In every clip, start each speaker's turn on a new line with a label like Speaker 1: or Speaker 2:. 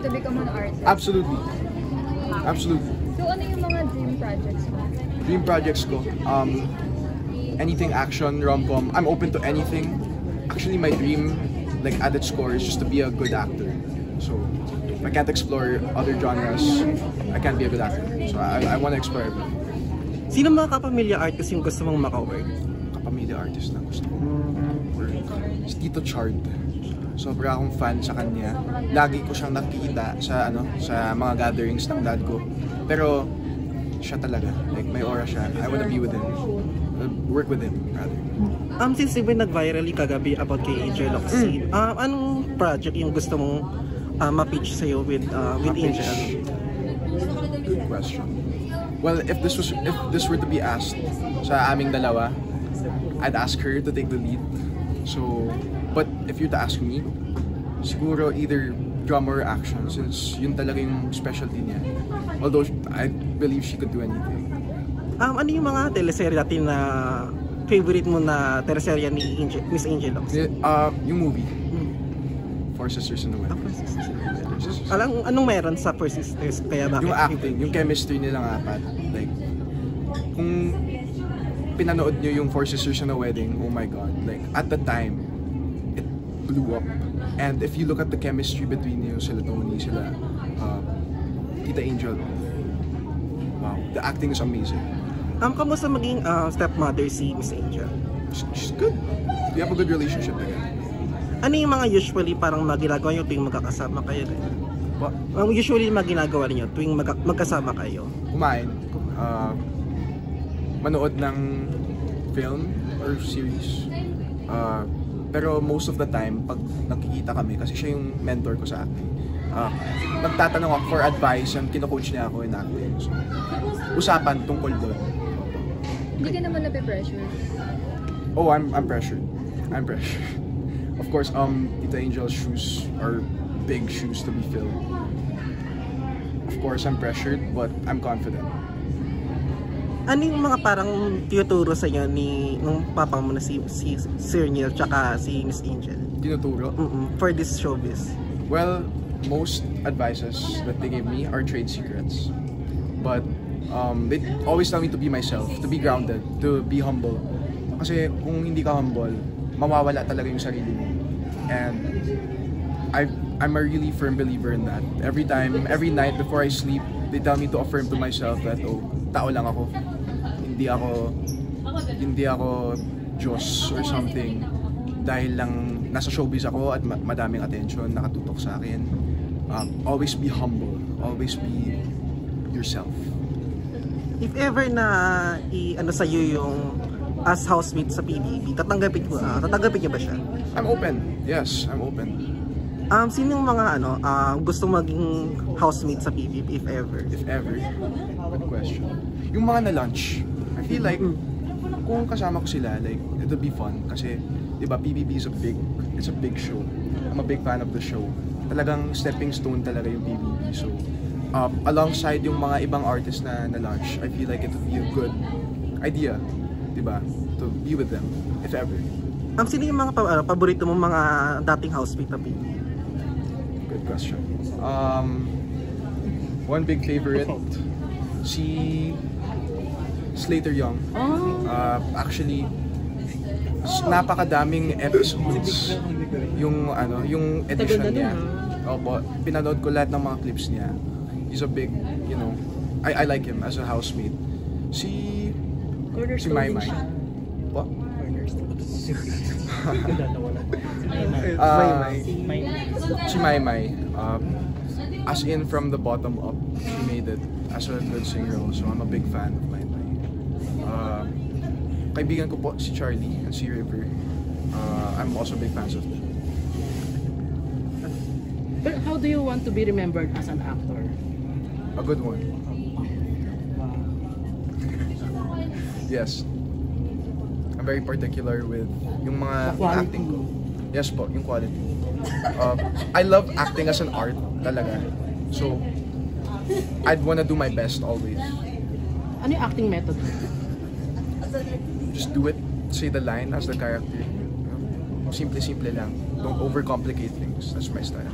Speaker 1: to become an artist?
Speaker 2: Absolutely. Absolutely.
Speaker 1: So ano yung mga dream projects mo?
Speaker 2: Dream projects ko, anything action, rom-com. I'm open to anything. Actually, my dream, like at its core, is just to be a good actor. So, if I can't explore other genres, I can't be a good actor. So, I want to explore everything.
Speaker 3: Sino mga kapamilya artist yung gusto mong maka-work?
Speaker 2: Kapamilya artist na gusto ko work. Si Tito Chard. Sobra akong fan sa kanya. Lagi ko siyang nakikita sa sa mga gatherings ng dad ko. Pero siya talaga, like may aura siya. I wanna be with him. Work with him rather.
Speaker 3: Since even nag-viral kagabi about kay Angel Locsin, anong project yung gusto mong ma-pitch sa'yo with Angel?
Speaker 2: Good question. Well, if this were to be asked sa aming dalawa, I'd ask her to take the lead. So, but if you're to ask me, siguro either drama or action, since yun talaga yung specialty niya. Although I believe she could do anything.
Speaker 3: Ano yung mga teleserye natin na favorite mo na teleserye ni Miss Angel Locsin?
Speaker 2: Yung movie. Four Sisters in a Wedding.
Speaker 3: Anong meron sa Four Sisters? Kaya bakit?
Speaker 2: Yung acting, yung chemistry nilang apat. Like, kung pinanood nyo yung Four Sisters in a Wedding, oh my god. Like, at the time, it blew up. And if you look at the chemistry between sila Tony, sila Tita Angel, wow, the acting is amazing.
Speaker 3: Kamusta maging stepmother si Miss Angel?
Speaker 2: She's good. We have a good relationship together.
Speaker 3: Ano yung mga usually parang ginagawa nyo tuwing magkakasama kayo?
Speaker 2: What?
Speaker 3: Usually mga ginagawa niyo tuwing magkasama kayo?
Speaker 2: Kumain. Manood ng film or series. Pero most of the time, pag nakikita kami, kasi siya yung mentor ko sa acting, nagtatanong ako for advice and kino-coach niya ako in acting. So, usapan tungkol doon.
Speaker 1: Hindi ka naman nape-pressure?
Speaker 2: Oh, I'm pressured. I'm pressured. Of course, Tita Angel's shoes are big shoes to be filled. Of course, I'm pressured, but I'm confident.
Speaker 3: Ano yung mga parang tinuturo sa inyo ng papa mo na si Sir Neil tsaka si Miss Angel?
Speaker 2: Tinuturo?
Speaker 3: For this showbiz?
Speaker 2: Well, most advices that they gave me are trade secrets. But they always tell me to be myself, to be grounded, to be humble. Kasi kung hindi ka humble, mawawala talaga yung sarili mo. And I'm a really firm believer in that. Every night before I sleep, they tell me to affirm to myself that, oh, tao lang ako. Hindi ako Diyos or something. Dahil lang nasa showbiz ako at madaming attention nakatutok sa akin. Always be humble. Always be yourself.
Speaker 3: If ever na sa'yo yung as housemate sa PBB, tatanggapin niyo ba siya?
Speaker 2: I'm open. Yes, I'm open.
Speaker 3: Sino yung mga gusto maging housemate sa PBB if ever?
Speaker 2: If ever? Good question. Yung mga na-lunch, I feel like kung kasama ko sila, like it'll be fun kasi 'di ba PBB is a big show. I'm a big fan of the show. Talagang stepping stone talaga yung PBB. So alongside yung mga ibang artists na na-launch, I feel like it would be a good idea, 'di ba, to be with them if ever.
Speaker 3: Sino yung mga paborito mong mga dating housemate na PBB?
Speaker 2: Good question. One big favorite, si Slater Young. Actually, napakadaming episodes yung edition niya. Opo, pinanood ko lahat ng mga clips niya. He's a big, I like him as a housemate. Si Maymay. What? Si Maymay. As in from the bottom up, she made it as a good singer also. I'm a big fan of Maymay. Kaibigan ko po si Charlie and si River. I'm also big fans of them.
Speaker 4: But how do you want to be remembered as an actor?
Speaker 2: A good one. Yes. I'm very particular with yung mga acting ko. Yes po, yung quality. I love acting as an art talaga. So, I'd wanna do my best always.
Speaker 4: Ano yung acting method?
Speaker 2: Just do it. Say the line as the character. Simple lang. Don't overcomplicate things. That's my style.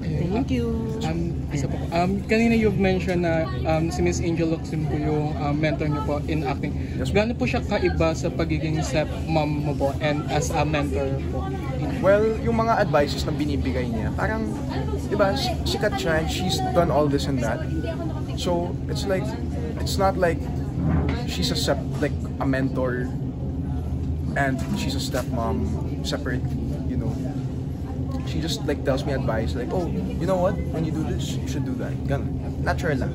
Speaker 4: Thank
Speaker 3: Thank you.
Speaker 5: Isa po. Kanina you've mentioned na si Miss Angel Locsin po yung mentor niyo po in acting.
Speaker 2: Yes,
Speaker 5: Gaano po siya kaiba sa pagiging step-mom mo po and as a mentor po?
Speaker 2: Well, yung mga advices na binibigay niya, parang, di ba, sikat siya and she's done all this and that. So, it's like, it's not like she's like a mentor and she's a stepmom separate, you know. She just like tells me advice like, oh, you know what? When you do this, you should do that. Ganun. Natural lang.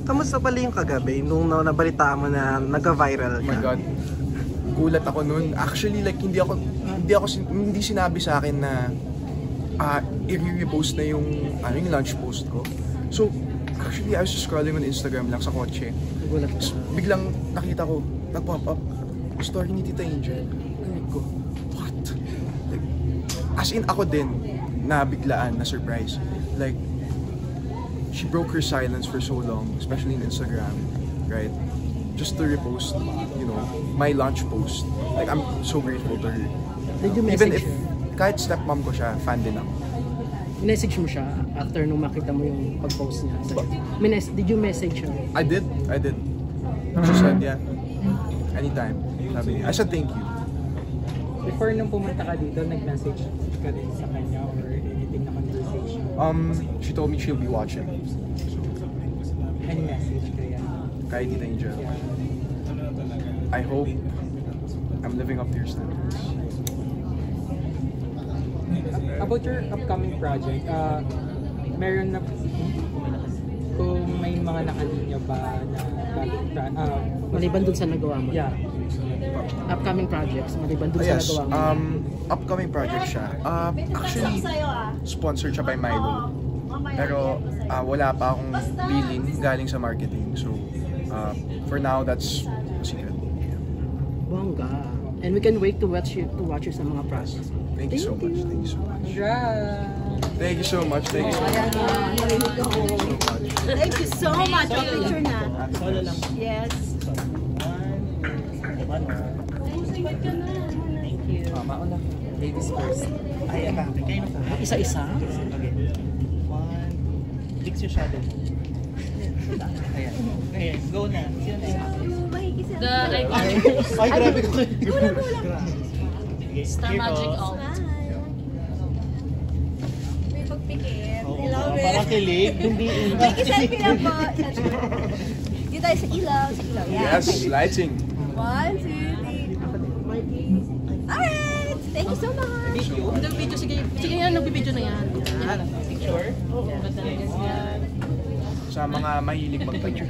Speaker 3: Kamusta pala yung kagabi nung nabalitaan mo na nag-viral
Speaker 2: Oh
Speaker 3: ka?
Speaker 2: my God. Gulat ako nun. Actually, like, hindi sinabi sa akin na i-repost na yung lunch post ko. So, actually, I was just scrolling on Instagram lang sa kotse.
Speaker 3: Nagulat ka.
Speaker 2: Biglang nakita ko, nag-pop up, story ni Tita Angel. Like ko, what? Like, as in, ako din, nabiglaan, na surprise. Like, she broke her silence for so long, especially in Instagram, right? Just to repost, you know, my lunch post. Like, I'm so grateful to her.
Speaker 4: Did you
Speaker 2: Even
Speaker 4: message
Speaker 2: if,
Speaker 4: her?
Speaker 2: kahit stepmom ko siya, fan din ako.
Speaker 4: Message mo siya after nung makita mo yung pag-post niya. So, did you message her?
Speaker 2: I did. She said, yeah, anytime. Sabi niya. I said thank you.
Speaker 6: Before nung pumunta ka dito, nag-message ka din sa kanya or anything na conversation?
Speaker 2: She told me she'll be watching.
Speaker 6: Any message kaya?
Speaker 2: Kay Tita Angel. I hope I'm living up to your standards.
Speaker 6: About your upcoming project, meron na kung may mga nakalinya ba na
Speaker 4: Maliban dun sa nagawa mo?
Speaker 6: yeah.
Speaker 4: Upcoming projects, maliban dun sa
Speaker 2: Yes,
Speaker 4: nagawa mo?
Speaker 2: upcoming project siya. Actually, sponsored siya by Milo. Pero wala pa akong billing galing sa marketing. So, for now, that's a secret.
Speaker 4: Bongga. And we can wait to watch you sa mga projects.
Speaker 2: Thank you so much. Thank you so much.
Speaker 6: Congrats!
Speaker 2: Thank you so much. Thank you so much.
Speaker 7: Thank you so much. Picture na. Yes.
Speaker 6: Thank you. Mauna. Ladies first.
Speaker 8: Ay, kayo na po.
Speaker 4: Isa-isa?
Speaker 8: One. Fix your shadow. Ayan. Ayan, go na. Sino na yung Ay, grabe ko.
Speaker 7: Star Magic Alt. May pagpikit. I love it.
Speaker 8: Parang kilig. Hindi.
Speaker 7: Selfie lang po. Dito tayo sa ilaw. Sa ilaw. Yan.
Speaker 2: Yes, lighting.
Speaker 7: 1, 2, 3. Alright! Thank you so much!
Speaker 4: Video, sige yan, nagbibideo na yan.
Speaker 8: Picture?
Speaker 2: Sa mga mahilig magpicture.